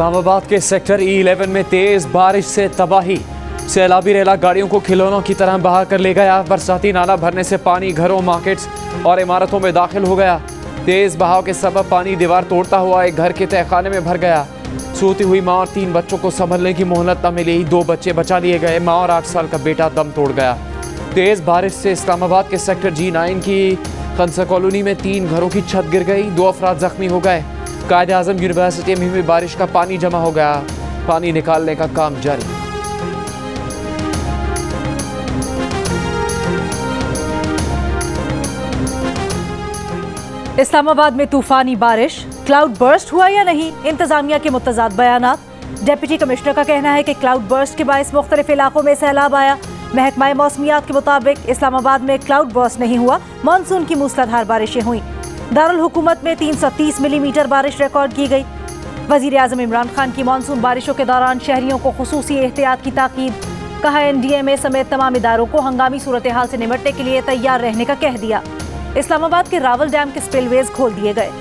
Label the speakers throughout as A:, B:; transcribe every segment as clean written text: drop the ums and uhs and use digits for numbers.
A: इस्लामाबाद के sector E11 में तेज बारिश से तबाही। सैलाबी रेला गाड़ियों को खिलौनों की तरह बहा कर ले गया। बरसाती नाला भरने से पानी घरों, मार्केट्स और इमारतों में दाखिल हो गया। तेज बहाव के सबब पानी दीवार तोड़ता हुआ एक घर के तहखाने में भर गया। सोती हुई माँ और 3 बच्चों को संभलने की मोहलत न मिली। 2 बच्चे बचा लिए गए। माँ और 8 साल का बेटा दम तोड़ गया। तेज बारिश से इस्लामाबाद के सेक्टर G9 की खंसा कॉलोनी में 3 घरों की छत गिर गई। 2 अफराद जख्मी हो गए। कायद-ए-आज़म यूनिवर्सिटी में भी बारिश का पानी जमा हो गया। पानी निकालने का काम जारी।
B: इस्लामाबाद में तूफानी बारिश, क्लाउड बर्स्ट हुआ या नहीं, इंतजामिया के मुतज़ाद बयानात। डिप्टी कमिश्नर का कहना है कि क्लाउड बर्स्ट के बायस मुख्तलिफ इलाकों में सैलाब आया। महकमा मौसमियात के मुताबिक इस्लामाबाद में क्लाउड बर्स्ट नहीं हुआ, मानसून की मूसलाधार बारिशें हुई। दारुल हुकूमत में 330 मिलीमीटर बारिश रिकॉर्ड की गई। वज़ीर आज़म इमरान खान की मानसून बारिशों के दौरान शहरियों को खुसूसी एहतियात की ताकीद। कहा, NDMA समेत तमाम इदारों को हंगामी सूरत हाल से निपटने के लिए तैयार रहने का कह दिया। इस्लामाबाद के रावल डैम के स्पिलवेज खोल दिए गए।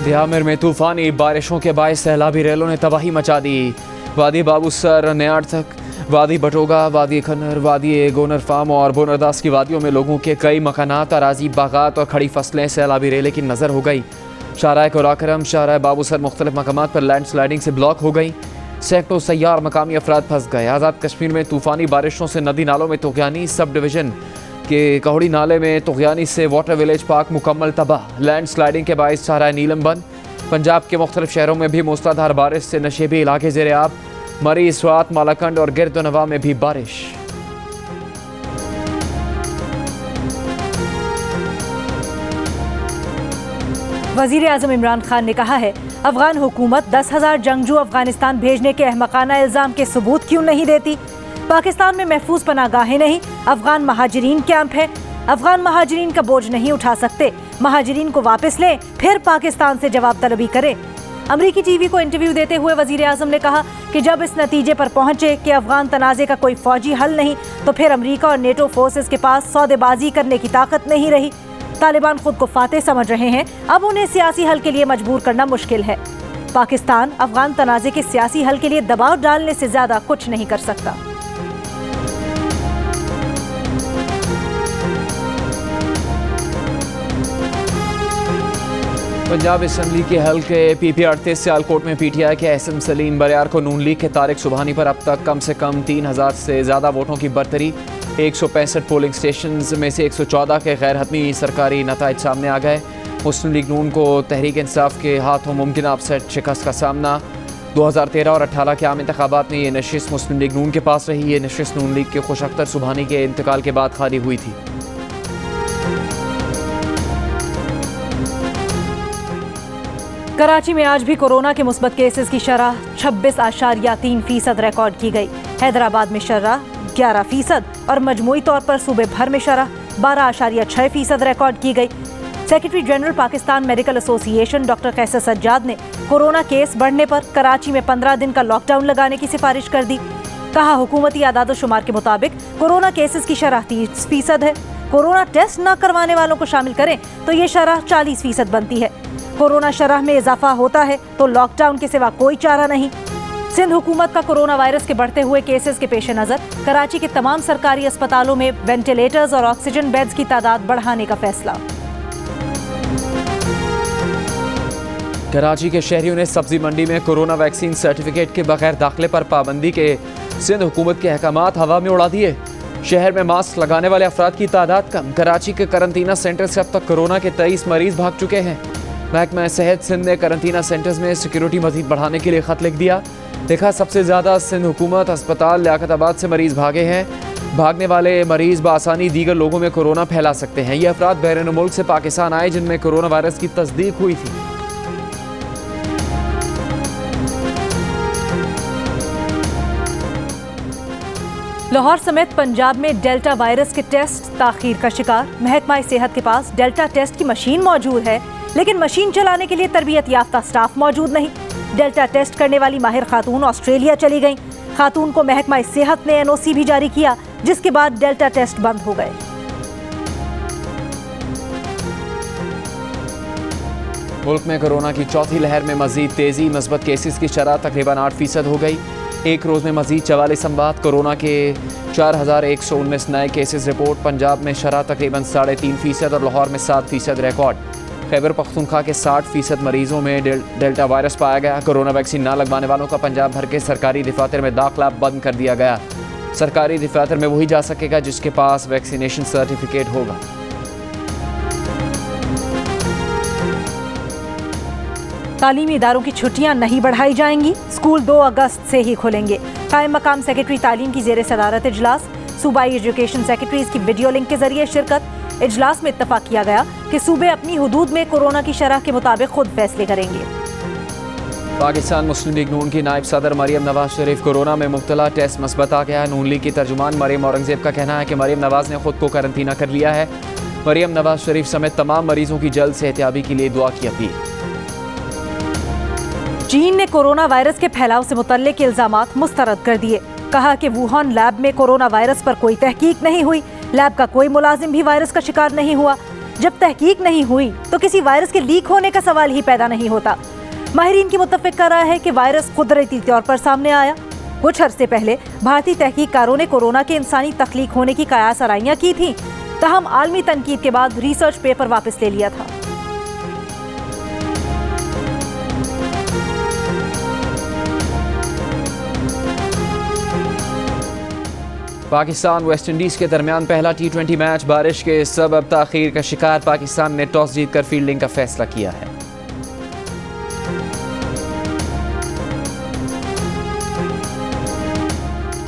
A: दियामिर में तूफानी बारिशों के बायस सैलाबी रेलों ने तबाही मचा दी। वादी बाबूसर नयार तक, वादी बटोगा, वादी खन्नर, वादी गोनर फार्म और बोनरदास की वादियों में लोगों के कई मकानात, अराजी, बागात और खड़ी फसलें सैलाबी रेले की नज़र हो गई। शाहराह कुराकरम, शाहराह बाबूसर मुख्तलिफ मकामात पर लैंड स्लाइडिंग से ब्लॉक हो गई। सैकड़ों सैयार मकामी अफराद फंस गए। आज़ाद कश्मीर में तूफानी बारिशों से नदी नालों में तुग़यानी। सब डिवीज़न के कहोड़ी नाले में तुग़यानी से वाटर विलेज पार्क मुकम्मल तबाह। लैंड स्लाइडिंग के बायस शाहराह नीलम बंद। पंजाब के मुख्तलिफ शहरों में भी मूसलाधार बारिश से नशेबी इलाके ज़ेरे आब। मरी, स्वात, मालाकंड और गिरदनवा में भी बारिश।
B: वज़ीर आज़म इमरान खान ने कहा है, अफगान हुकूमत 10,000 जंगजू अफगानिस्तान भेजने के अहमकाना इल्ज़ाम के सबूत क्यों नहीं देती। पाकिस्तान में महफूज पनागाहें नहीं, अफगान महाजिरीन कैंप है। अफगान महाजिरीन का बोझ नहीं उठा सकते। महाजिरीन को वापस लें, फिर पाकिस्तान से जवाब तलबी करें। अमरीकी टीवी को इंटरव्यू देते हुए वज़ीर आज़म ने कहा कि जब इस नतीजे पर पहुंचे कि अफगान तनाज़े का कोई फौजी हल नहीं, तो फिर अमरीका और नेटो फोर्सेस के पास सौदेबाजी करने की ताकत नहीं रही। तालिबान खुद को फातेह समझ रहे हैं, अब उन्हें सियासी हल के लिए मजबूर करना मुश्किल है। पाकिस्तान अफगान तनाज़े के सियासी हल के लिए दबाव डालने से ज्यादा कुछ नहीं कर सकता।
A: पंजाब असम्बली के हल्के PP 38 सियालकोट में PTI के SM सलीम बरियार को नून लीग के तारिक सुबहानी पर अब तक कम से कम 3,000 से ज़्यादा वोटों की बरतरी। 165 पोलिंग स्टेशन में से 114 के गैर हतमी सरकारी नताइज सामने आ गए। मुस्लिम लीग नून को तहरीक इंसाफ के हाथों मुमकिन अपसेट शिकस्त का सामना। 2013 और 18 के आम इंतखाबात में ये नशिस्त मुस्लिम लीग नून के पास रही। ये नशिस्त नून लीग के खुश अख्तर सुबहानी के इंतकाल के बाद खाली हुई थी।
B: कराची में आज भी कोरोना के मुस्बत केसेस की शरह 26.3% रिकॉर्ड की गई। हैदराबाद में शरह 11% और मजमूई तौर पर सूबे भर में शरह 12.6% रिकॉर्ड की गई। Secretary general Pakistan medical association doctor Qaiser Sajjad ने कोरोना केस बढ़ने पर कराची में 15 दिन का लॉकडाउन लगाने की सिफारिश कर दी। कहा, हुकूमती आदाद-ओ-शुमार के मुताबिक कोरोना केसेस की शरह 30% है। कोरोना टेस्ट न करवाने वालों को शामिल करें तो ये शरह 40% बनती है। कोरोना शरह में इजाफा होता है तो लॉकडाउन के सिवा कोई चारा नहीं। सिंध हुकूमत का कोरोना वायरस के बढ़ते हुए केसेस के पेश नज़र कराची के तमाम सरकारी अस्पतालों में वेंटिलेटर्स और ऑक्सीजन बेड्स की तादाद बढ़ाने का फैसला।
A: कराची के शहरियों ने सब्जी मंडी में कोरोना वैक्सीन सर्टिफिकेट के बगैर दाखिले पर पाबंदी के सिंध हुकूमत के अहकामात हवा में उड़ा दिए। शहर में मास्क लगाने वाले अफराद की तादाद कम। कराची के करंतना सेंटर से अब तक कोरोना के 23 मरीज भाग चुके हैं। महकमा सेहत सिंध ने करंतना सेंटर्स में सिक्योरिटी मजीद बढ़ाने के लिए खत लिख दिया। देखा सबसे ज़्यादा सिंध हुकूमत अस्पताल लियाकताबाद से मरीज़ भागे हैं। भागने वाले मरीज़ बआसानी दीगर लोगों में कोरोना फैला सकते हैं। ये अफराद बैरून मुल्क से पाकिस्तान आए जिनमें कोरोना वायरस की तस्दीक हुई थी।
B: लाहौर समेत पंजाब में डेल्टा वायरस के टेस्ट ताखीर का शिकार। महकमा सेहत के पास डेल्टा टेस्ट की मशीन मौजूद है, लेकिन मशीन चलाने के लिए तरबियत याफ्ता स्टाफ मौजूद नहीं। डेल्टा टेस्ट करने वाली माहिर खातून ऑस्ट्रेलिया चली गईं। खातून को महकमा सेहत ने NOC भी जारी किया, जिसके बाद डेल्टा टेस्ट बंद हो गए।
A: मुल्क में कोरोना की चौथी लहर में मजीद तेजी। मस्बत केसेस की शरह तकरीबन 8% हो गई। एक रोज़ में मजीद 44 अमवात। कोरोना के 4119 नए केसेस रिपोर्ट। पंजाब में शरह तकरीबन 3.5% और लाहौर में 7% रिकॉर्ड। खैबर पख्तूनख्वा के 60% मरीजों में डेल्टा वायरस पाया गया। कोरोना वैक्सीन ना लगवाने वालों का पंजाब भर के सरकारी दफातर में दाखिला बंद कर दिया गया। सरकारी दफातर में वही जा सकेगा जिसके पास वैक्सीनेशन सर्टिफिकेट होगा।
B: तालीमी इदारों की छुट्टियां नहीं बढ़ाई जाएंगी। स्कूल 2 अगस्त से ही खुलेंगे। कायम मकाम सेक्रेटरी तालीम की जेर सदारत इजलास। सूबाई एजुकेशन सेक्रेटरीज की वीडियो लिंक के जरिए शिरकत। इजलास में इत्तफाक किया गया कि सूबे अपनी हुदूद में कोरोना की शरह के मुताबिक खुद फैसले करेंगे।
A: पाकिस्तान मुस्लिम लीग नून की नायब सदर मरियम नवाज शरीफ कोरोना में मुब्तला। टेस्ट मस्बत आ गया। नून लीग की तर्जुमान मरियम औरंगजेब का कहना है कि मरियम नवाज ने खुद को करंतना कर लिया है। मरियम नवाज शरीफ समेत तमाम मरीजों की जल्द सेहतियाबी के लिए दुआ की अपील।
B: चीन ने कोरोना वायरस के फैलाव से मुतल्लिक इल्जामात मुस्तरद कर दिए। कहा कि वुहान लैब में कोरोना वायरस पर कोई तहकीक नहीं हुई। लैब का कोई मुलाजिम भी वायरस का शिकार नहीं हुआ। जब तहकीक नहीं हुई तो किसी वायरस के लीक होने का सवाल ही पैदा नहीं होता। माहिरीन की मुत्तफिक राय है कि वायरस कुदरती तौर पर सामने आया। कुछ अरसे पहले भारतीय तहकीककारों ने कोरोना के इंसानी तख्लीक होने की कयास आराइयां की थी, तहम आलमी तनकीद के बाद रिसर्च पेपर वापस ले लिया था।
A: पाकिस्तान वेस्ट इंडीज़ के दरमियान पहला T20 मैच बारिश के सबब ताखीर का शिकार। पाकिस्तान ने टॉस जीतकर फील्डिंग का फैसला किया है।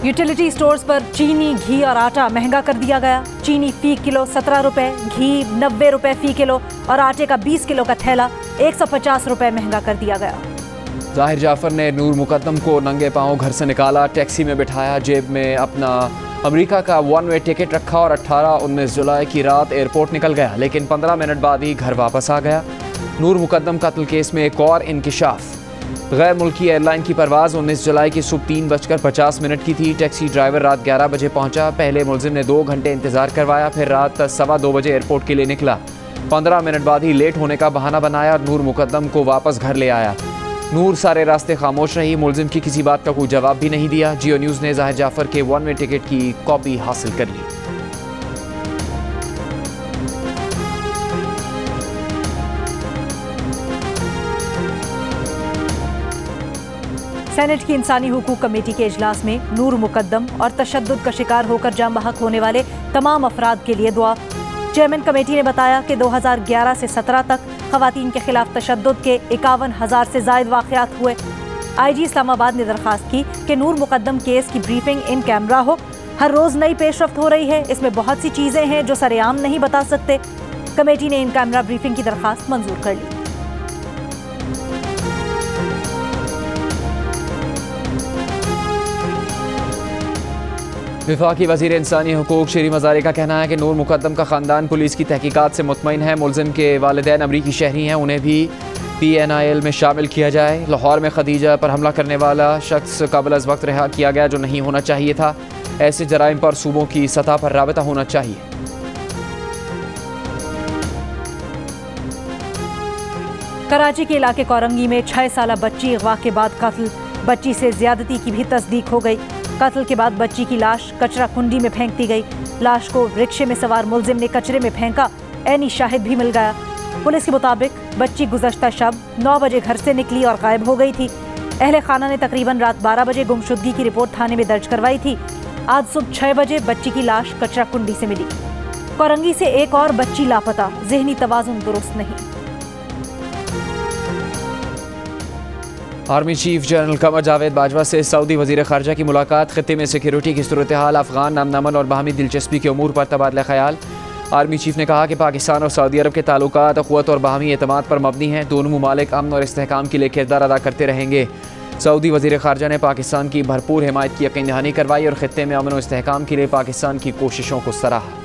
B: यूटिलिटी स्टोर्स पर चीनी, घी और आटा महंगा कर दिया गया। चीनी फी किलो 17 रुपए, घी 90 रुपए फी किलो और आटे का 20 किलो का थैला 150 रुपए महंगा कर दिया गया।
A: जाहिर जाफर ने नूर मुकद्दम को नंगे पांव घर से निकाला, टैक्सी में बिठाया, जेब में अपना अमेरिका का 1 वे टिकट रखा और 18-19 जुलाई की रात एयरपोर्ट निकल गया, लेकिन 15 मिनट बाद ही घर वापस आ गया। नूर मुकद्दम कत्ल केस में एक और इंकिशाफ। गैर मुल्की एयरलाइन की परवाज़ 19 जुलाई की सुबह 3:50 की थी। टैक्सी ड्राइवर रात 11 बजे पहुंचा। पहले मुलजिम ने 2 घंटे इंतज़ार करवाया, फिर रात 2:15 बजे एयरपोर्ट के लिए निकला। 15 मिनट बाद ही लेट होने का बहाना बनाया और नूर मुकद्दम को वापस घर ले आया। नूर सारे रास्ते खामोश रही। मुलजिम की किसी बात का कोई जवाब भी नहीं दिया। जियो न्यूज़ ने जाहिर जाफर के 1 वे टिकट की कॉपी हासिल कर ली।
B: सेनेट की इंसानी हुकूक कमेटी के इजलास में नूर मुकद्दम और तशद्दुद का शिकार होकर जाम बहक होने वाले तमाम अफराद के लिए दुआ। चेयरमैन कमेटी ने बताया कि 2011 से 17 तक खवातीन के खिलाफ तशद्दुद के 51,000 से जायद वाक़यात हुए। IG इस्लामाबाद ने दरख्वास्त की कि नूर मुकद्दम केस की ब्रीफिंग इन कैमरा हो। हर रोज़ नई पेशरफ्त हो रही है, इसमें बहुत सी चीज़ें हैं जो सरेआम नहीं बता सकते। कमेटी ने इन कैमरा ब्रीफिंग की दरख्वास्त मंजूर कर ली।
A: वफाकी वज़ीर इंसानी हुकूक शरी मज़ारी का कहना है कि नूर मुकद्दम का ख़ानदान पुलिस की तहकीकात से मुतमईन है। मुलजिम के वालिदैन अमरीकी शहरी हैं, उन्हें भी PNIL में शामिल किया जाए। लाहौर में खदीजा पर हमला करने वाला शख्स काबिल अज़ वक्त रिहा किया गया, जो नहीं होना चाहिए था। ऐसे जराइम पर सूबों की सतह पर राबता होना चाहिए।
B: कराची के इलाके कोरंगी में 6 साला बच्ची अगवा के बाद कत्ल। बच्ची से ज्यादती की भी तस्दीक हो गई। कत्ल के बाद बच्ची की लाश कचरा कुंडी में फेंक दी गई। लाश को रिक्शे में सवार मुलजिम ने कचरे में फेंका। ऐनी शाहिद भी मिल गया। पुलिस के मुताबिक बच्ची गुज़श्ता शब 9 बजे घर से निकली और गायब हो गई थी। अहले खाना ने तकरीबन रात 12 बजे गुमशुदगी की रिपोर्ट थाने में दर्ज करवाई थी। आज सुबह 6 बजे बच्ची की लाश कचरा कुंडी से मिली। कोरंगी से एक और बच्ची लापता, ज़हनी तवाज़ुन दुरुस्त नहीं।
A: Army chief general Qamar Javed Bajwa से सऊदी वज़ीर ख़ारजा की मुलाकात। खित्ते में सिक्योरिटी की सूरत हाल, अफ़गान अमन और बाहमी दिलचस्पी के अमूर पर तबादला ख्याल। आर्मी चीफ ने कहा कि पाकिस्तान और सऊदी अरब के ताल्लुकात क़ुव्वत और बाहमी एतमाद पर मबनी हैं। दोनों ममालिक अमन और इस्तेहकाम के लिए किरदार अदा करते रहेंगे। सऊदी वज़ीर ख़ारजा ने पाकिस्तान की भरपूर हिमायत की यकीन दहानी करवाई और खित्ते में अमन और इस्तेहकाम के लिए पाकिस्तान की कोशिशों को सराहा।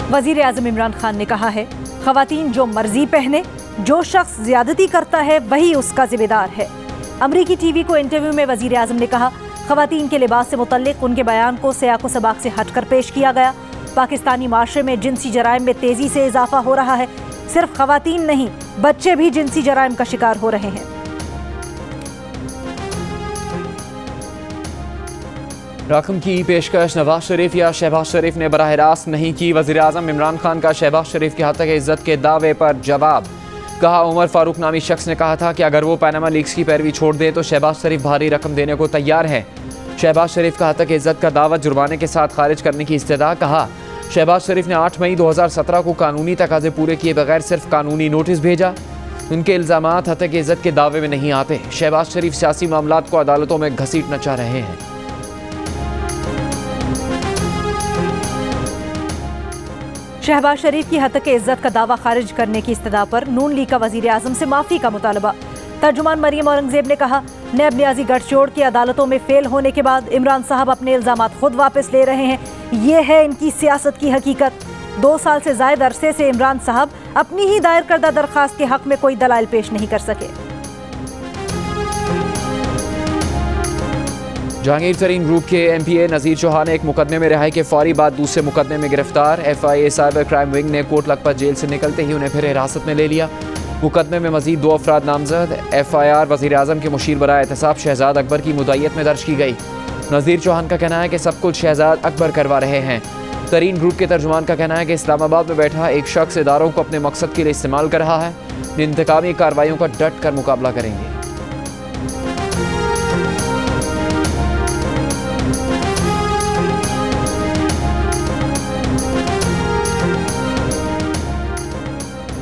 B: वज़ीर आज़म इमरान खान ने कहा है, ख़वातीन जो मर्जी पहने, जो शख्स ज़्यादती करता है वही उसका जिम्मेदार है। अमरीकी टीवी को इंटरव्यू में वज़ीर आज़म ने कहा, ख़वातीन के लिबास से मुतल्लिक़ उनके बयान को सियाक़ो सबाक़ से हटकर पेश किया गया। पाकिस्तानी माशरे में जिनसी जराइम में तेज़ी से इजाफा हो रहा है। सिर्फ ख़वातीन नहीं, बच्चे भी जिनसी जराइम का शिकार हो रहे हैं।
A: रकम की पेशकश नवाज शरीफ या शहबाज शरीफ ने बराह रास्त नहीं की। वज़ीर आज़म इमरान खान का शहबाज शरीफ के हक़ इज़्ज़त के दावे पर जवाब। कहा, उमर फारूक नामी शख्स ने कहा था कि अगर वो पैनामा लीक्स की पैरवी छोड़ दे तो शहबाज शरीफ भारी रकम देने को तैयार है। शहबाज शरीफ का हक़ इज़्ज़त का दावा जुर्माने के साथ खारिज करने की इस्तदा। कहा, शहबाज शरीफ ने 8 मई 2017 को कानूनी तकाज़े पूरे किए बगैर सिर्फ कानूनी नोटिस भेजा। उनके इल्ज़ामात हक़ इज़्ज़त के दावे में नहीं आते। शहबाज शरीफ सियासी मामलात को अदालतों में घसीटना चाह रहे हैं।
B: शहबाज शरीफ की हक़ इज़्ज़त का दावा खारिज करने की इस्तदा पर नून लीग का वज़ीर आज़म से माफ़ी का मुतालबा। तर्जुमान मरियम औरंगज़ेब ने कहा, नैब नियाज़ी गठजोड़ की अदालतों में फेल होने के बाद इमरान साहब अपने इल्ज़ामात खुद वापस ले रहे हैं। ये है इनकी सियासत की हकीकत। 2 साल से ज़ायद अरसे से इमरान साहब अपनी ही दायर करदा दरख्वास्त के हक़ में कोई दलाइल पेश नहीं कर सके।
A: जहांगीर तरीन ग्रुप के MPA नज़ीर चौहान एक मुकदमे में रिहाई के फौरी बाद दूसरे मुकदमे में गिरफ्तार। FIA साइबर क्राइम विंग ने कोट लखपत जेल से निकलते ही उन्हें फिर हिरासत में ले लिया। मुकदमे में मजीद 2 अफराद नामजद। FIR वज़ीर आज़म के मुशीर बराए एहतसाब शहजाद अकबर की मुदायत में दर्ज की गई। नज़ीर चौहान का कहना है कि सब कुछ शहजाद अकबर करवा रहे हैं। तरीन ग्रुप के तर्जुमान का कहना है कि इस्लामाबाद में बैठा एक शख्स इदारों को अपने मकसद के लिए इस्तेमाल कर रहा है। इंतकामी कार्रवाइयों का डट कर मुकाबला करेंगे।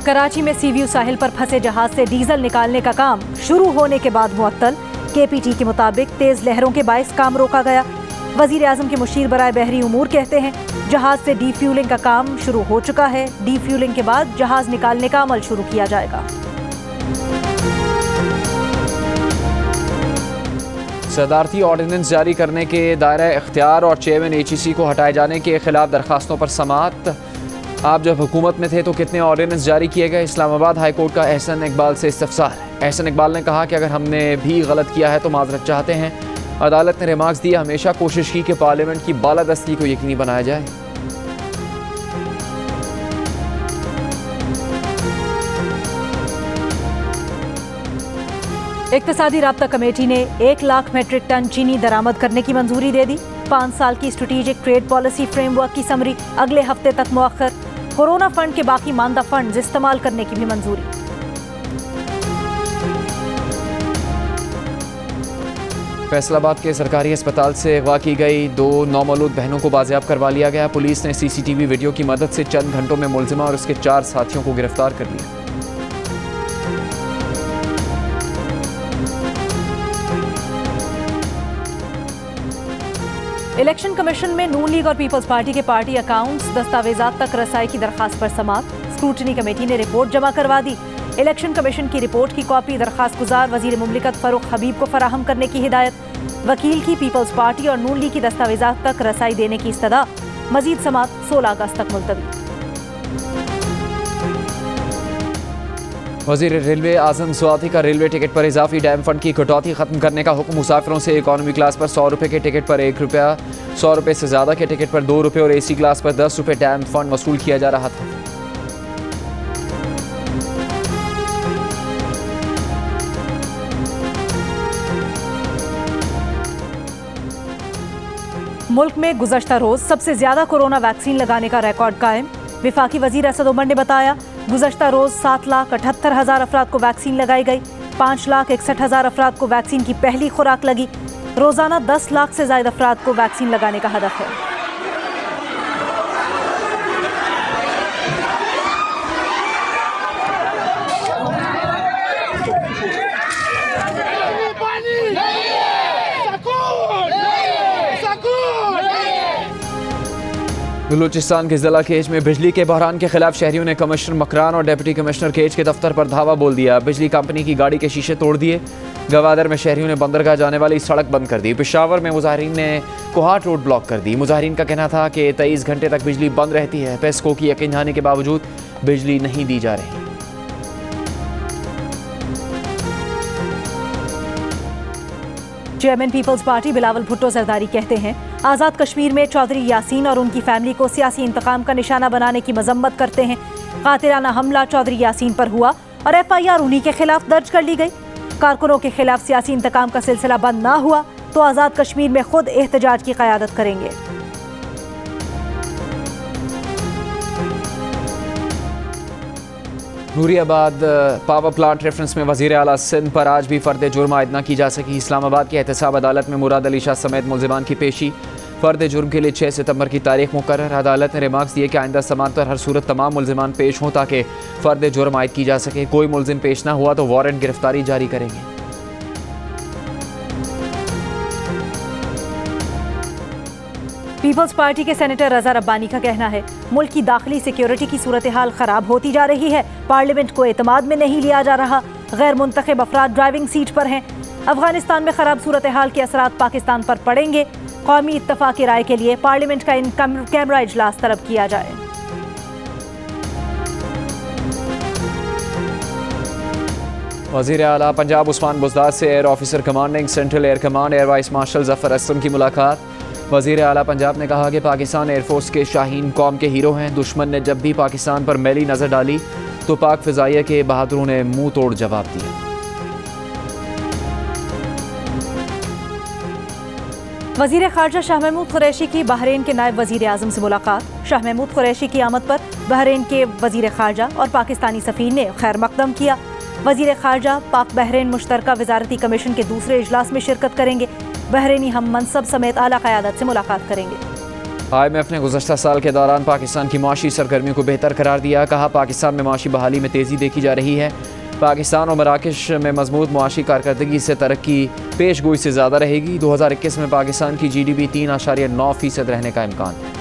B: कराची में सीव्यू साहिल पर फंसे जहाज से डीजल निकालने का काम शुरू होने के बाद मुअत्तल। KPT के मुताबिक तेज लहरों के बायस काम रोका गया। वजीर आजम के मुशीर बराए बहरी उमूर कहते हैं, जहाज से डीफ्यूलिंग का काम शुरू हो चुका है। डीफ्यूलिंग के बाद जहाज निकालने का अमल शुरू किया जाएगा।
A: सदारती ऑर्डिनेंस जारी करने के दायरा इख्तियार और चेयरमैन HEC को हटाए जाने के खिलाफ दरखास्तों पर समाअत। आप जब हुकूमत में थे तो कितने ऑर्डिनेंस जारी किए गए? इस्लामाबाद हाई कोर्ट का एहसन इकबाल से इस्तफसार। एहसन इकबाल ने कहा कि अगर हमने भी गलत किया है तो माजरत चाहते हैं। अदालत ने रिमार्क्स दिया, हमेशा कोशिश की कि पार्लियामेंट की बालादस्ती को यकीनी बनाया जाए।
B: इक्तिसादी राब्ता कमेटी ने 1 लाख मेट्रिक टन चीनी दरामद करने की मंजूरी दे दी। 5 साल की स्ट्रेटेजिक ट्रेड पॉलिसी फ्रेमवर्क की समरी अगले हफ्ते तक मुअख्खर। कोरोना फंड के बाकी मानदा फंड इस्तेमाल करने की भी मंजूरी।
A: फैसलाबाद के सरकारी अस्पताल से अगवा की गई 2 नौमौलूद बहनों को बाजियाब करवा लिया गया। पुलिस ने CCTV वीडियो की मदद से चंद घंटों में मुलजिमा और उसके 4 साथियों को गिरफ्तार कर लिया।
B: इलेक्शन कमीशन में नून लीग और पीपल्स पार्टी के पार्टी अकाउंट्स दस्तावेजात तक रसाई की दरखास्त पर समाअत। स्क्रूटनी कमेटी ने रिपोर्ट जमा करवा दी। इलेक्शन कमीशन की रिपोर्ट की कॉपी दरखास्त गुजार वजीर मुमलिकत फरूख हबीब को फराहम करने की हिदायत। वकील की पीपल्स पार्टी और नून लीग की दस्तावेजात तक रसाई देने की इस्तदा। मजीद समाअत 16 अगस्त तक मुलतवी।
A: वज़ीर रेलवे आज़म स्वाति का रेलवे टिकट पर इजाफी डैम फंड की कटौती खत्म करने का हुक्म। मुसाफिरों से इकॉनमी क्लास पर 100 रुपये के टिकट पर 1 रुपया, 100 रुपये से ज़्यादा के टिकट पर 2 रुपये और AC क्लास पर 10 रुपये डैम फंड वसूल किया जा रहा था।
B: मुल्क में गुज़श्ता रोज सबसे ज्यादा कोरोना वैक्सीन लगाने का रिकॉर्ड कायम। विफाकी वजीर असद उमर ने बताया, गुज़श्ता रोज 7,78,000 अफराद को वैक्सीन लगाई गई। 5,61,000 अफराद को वैक्सीन की पहली खुराक लगी। रोजाना 10 लाख से ज्यादा अफराद को वैक्सीन लगाने का हदफ है।
A: बलूचिस्तान के ज़िला केज में बिजली के बहरान के खिलाफ शहरियों ने कमिश्नर मकरान और डिप्टी कमिश्नर केज के दफ्तर पर धावा बोल दिया। बिजली कंपनी की गाड़ी के शीशे तोड़ दिए। गवादर में शहरियों ने बंदरगाह जाने वाली सड़क बंद कर दी। पेशावर में मुजाहिरीन ने कोहाट रोड ब्लॉक कर दी। मुजाहिरीन का कहना था कि 23 घंटे तक बिजली बंद रहती है। पेस्को की यकीन दहानी के बावजूद बिजली नहीं दी जा रही।
B: Chairman People's Party Bilawal Bhutto Zardari कहते हैं आज़ाद कश्मीर में चौधरी यासीन और उनकी फैमिली को सियासी इंतकाम का निशाना बनाने की मजम्मत करते हैं। कातिलाना हमला चौधरी यासीन पर हुआ और FIR उन्हीं के खिलाफ दर्ज कर ली गई। कारकुनों के खिलाफ सियासी इंतकाम का सिलसिला बंद ना हुआ तो आज़ाद कश्मीर में खुद एहतजाज की क़यादत करेंगे।
A: नूरियाबाद पावर प्लांट रेफरेंस में वज़ीर आला सिंध पर आज भी फ़र्द जुर्म आयद न की जा सकी। इस्लामाबाद की एहतसाब अदालत में मुराद अली शाह समेत मुलजिमान की पेशी। फ़र्द जुर्म के लिए 6 सितंबर की तारीख मुकर्रर। अदालत ने रिमार्क्स दिए कि आइंदा समात पर हर सूरत तमाम मुलजिमान पेश हों ताकि फ़र्द जुर्म आयद की जा सके। कोई मुलजिम पेश न हुआ तो वारंट गिरफ्तारी जारी करेंगे।
B: पीपल्स पार्टी के सेनेटर रजा रब्बानी का कहना है मुल्क की दाखिली सिक्योरिटी की सूरत हाल खराब होती जा रही है। पार्लियामेंट को एतमाद में नहीं लिया जा रहा। गैर मुंतखब अफराद ड्राइविंग सीट पर हैं। अफगानिस्तान में खराब सूरत हाल के असरात पाकिस्तान पर पड़ेंगे। कौमी इत्तफाक की राय के लिए पार्लियामेंट का इन कैमरा इजलास तलब किया जाए।
A: वज़ीर आला पंजाब उस्मान बुज़दार से air officer commanding central air command air vice marshal Zafar Aslam की मुलाकात। वज़ीर आला पंजाब ने कहा कि पाकिस्तान एयरफोर्स के शाहीन कौम के हीरो हैं। दुश्मन ने जब भी पाकिस्तान पर मैली नज़र डाली तो पाक फ़िज़ाइया के बहादुरों ने मुंह तोड़ जवाब दिया।
B: वज़ीर ख़ारजा शाह महमूद कुरैशी की बहरीन के नायब वज़ीर आज़म से मुलाकात। शाह महमूद कुरैशी की आमद पर बहरीन के वज़ीर ख़ारजा और पाकिस्तानी सफ़ीर ने खैर मकदम किया। वज़ीर ख़ारजा पाक बहरीन मुश्तरका वज़ारती कमीशन के दूसरे इजलास में शिरकत करेंगे। बहरीनी हम मनसब समेत आला क़यादत से मुलाकात करेंगे।
A: IMF ने गुज़श्ता साल के दौरान पाकिस्तान की माशी सरगर्मियों को बेहतर करार दिया। कहा पाकिस्तान में माशी बहाली में तेज़ी देखी जा रही है। पाकिस्तान और मराकश में मजबूत मुआशी कारकर्दगी से तरक्की पेश गोई से ज़्यादा रहेगी। 2021 में पाकिस्तान की GDP 3.9% रहने का इम्कान है।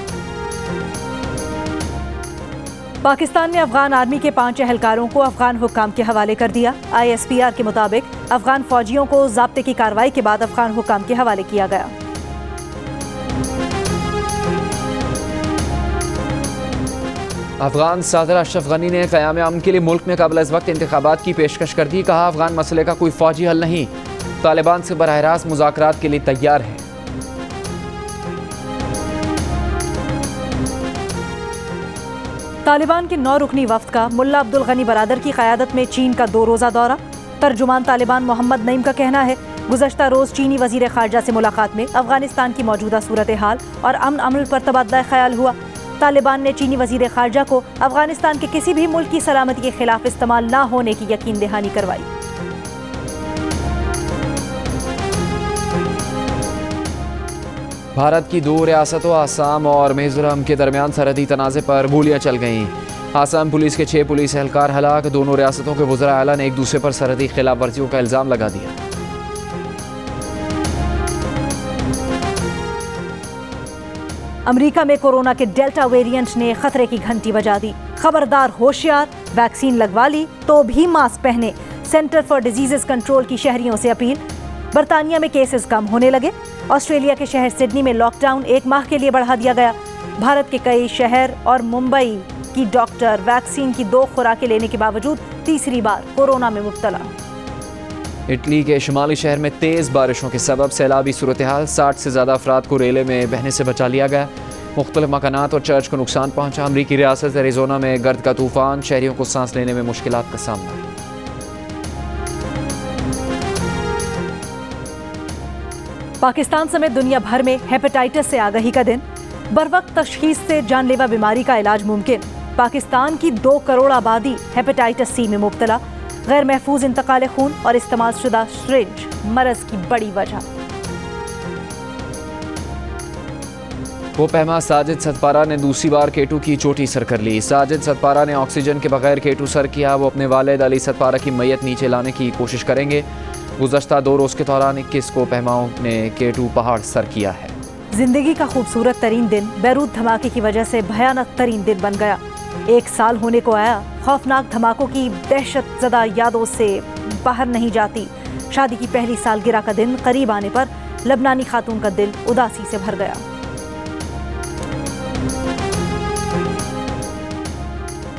B: पाकिस्तान ने अफगान आर्मी के 5 एहलकारों को अफगान हुक्काम के हवाले कर दिया। ISPR के मुताबिक अफगान फौजियों को ज़ाब्ते की कार्रवाई के बाद अफगान हुक्काम के हवाले किया गया।
A: अफगान सदर अशरफ गनी ने क़याम अमन के लिए मुल्क में क़ब्ल अज़ वक्त इंतखाबात की पेशकश कर दी। कहा अफगान मसले का कोई फ़ौजी हल नहीं, तालिबान से बराह रास्त मुज़ाकरात के लिए तैयार है।
B: तालिबान के 9 रुकनी वफ्द का मुल्ला अब्दुल गनी बरादर की क़यादत में चीन का 2 रोज़ा दौरा। तर्जुमान तालिबान मोहम्मद नईम का कहना है गुज़श्ता रोज़ चीनी वज़ीर ख़ारजा से मुलाकात में अफगानिस्तान की मौजूदा सूरत हाल और अमन अमल पर तबादला ख्याल हुआ। तालिबान ने चीनी वज़ीर ख़ारजा को अफगानिस्तान के किसी भी मुल्क की सलामती के खिलाफ इस्तेमाल न होने की यकीन दहानी करवाई।
A: भारत की 2 रियासतों आसाम और मिज़ोरम के दरमियान सरहदी तनाज़े पर गोलियां चल गईं। आसाम पुलिस के 6 पुलिस एहलकार हलाक। दोनों रियासतों के वज़रा आला ने एक दूसरे पर सरहदी खिलाफ वर्जियों का इल्ज़ाम लगा दिया।
B: अमेरिका में कोरोना के डेल्टा वेरिएंट ने खतरे की घंटी बजा दी। खबरदार होशियार, वैक्सीन लगवा ली तो भी मास्क पहने। सेंटर फॉर डिजीजेस कंट्रोल की शहरियों से अपील। बरतानिया में केसेस कम होने लगे। ऑस्ट्रेलिया के शहर सिडनी में लॉकडाउन 1 माह के लिए बढ़ा दिया गया। भारत के कई शहर और मुंबई की डॉक्टर वैक्सीन की 2 खुराकें लेने के बावजूद तीसरी बार कोरोना में मुब्तला।
A: इटली के शुमाली शहर में तेज़ बारिशों के सबब सैलाबी सूरत हाल। 60 से ज़्यादा अफराद को रेले में बहने से बचा लिया गया। मुख्तलिफ मकानात और चर्च को नुकसान पहुंचा। अमरीकी रियासत एरिज़ोना में गर्द का तूफ़ान, शहरियों को सांस लेने में मुश्किलात का सामना।
B: पाकिस्तान समेत दुनिया भर में हेपेटाइटिस से आगाही का दिन। बरवक्त तशखीस से जानलेवा बीमारी का इलाज मुमकिन। पाकिस्तान की 2 करोड़ आबादी हेपेटाइटिस C में मुब्तला। गैर महफूज इंतकाल खून और इस्तेमाल शुदा सिरिंज मरज की बड़ी वजह।
A: वो पहमा साजिद सतपारा ने दूसरी बार K2 की चोटी सर कर ली। साजिद सतपारा ने ऑक्सीजन के बगैर K2 सर किया। वो अपने वालिद अली सतपारा की मैयत नीचे लाने की कोशिश करेंगे। गुज़श्ता 2 रोज़ के दौरान 21 को पहमाओं ने K2 पहाड़ सर किया है।
B: जिंदगी का खूबसूरत तरीन दिन बैरूत धमाके की वजह से भयानक तरीन दिन बन गया। 1 साल होने को आया, खौफनाक धमाकों की दहशतज़दा यादों से बाहर नहीं जाती। शादी की पहली सालगिरह का दिन करीब आने पर लबनानी खातून का दिल उदासी से भर गया।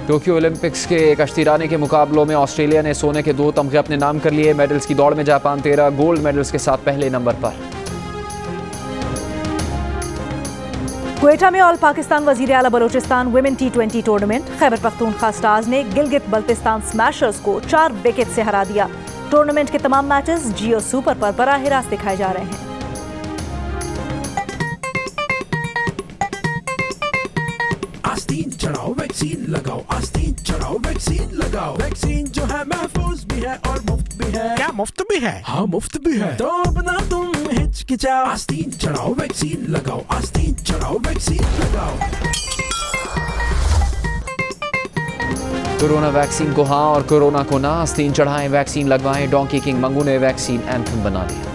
A: टोक्यो ओलंपिक्स के कश्तीरानी के मुकाबलों में ऑस्ट्रेलिया ने सोने के 2 तमगे अपने नाम कर लिए। मेडल्स की दौड़ में जापान 13 गोल्ड मेडल्स के साथ पहले नंबर पर।
B: क्वेटा में ऑल पाकिस्तान वजीर आला Balochistan women T20 tournament, Khyber Pakhtunkhwa stars ने गिलगित बल्तिस्तान स्मैशर्स को 4 विकेट से हरा दिया। टूर्नामेंट के तमाम मैचेस जियो सुपर पर बराह रास्त दिखाए जा रहे हैं।
C: आस्तीन चढ़ाओ वैक्सीन लगाओ, आस्तीन चढ़ाओ वैक्सीन लगाओ। वैक्सीन जो है महफूज भी है और मुफ्त भी है। क्या मुफ्त भी है? हाँ मुफ्त भी है। तो अब ना तुम हिचकिचाओ, आस्तीन चढ़ाओ वैक्सीन लगाओ, आस्तीन चढ़ाओ वैक्सीन लगाओ।
A: कोरोना वैक्सीन को हाँ और कोरोना को ना, आस्तीन चढ़ाएं, वैक्सीन लगवाएं। डोंकी किंग मंगू ने वैक्सीन एंथम बना दिया।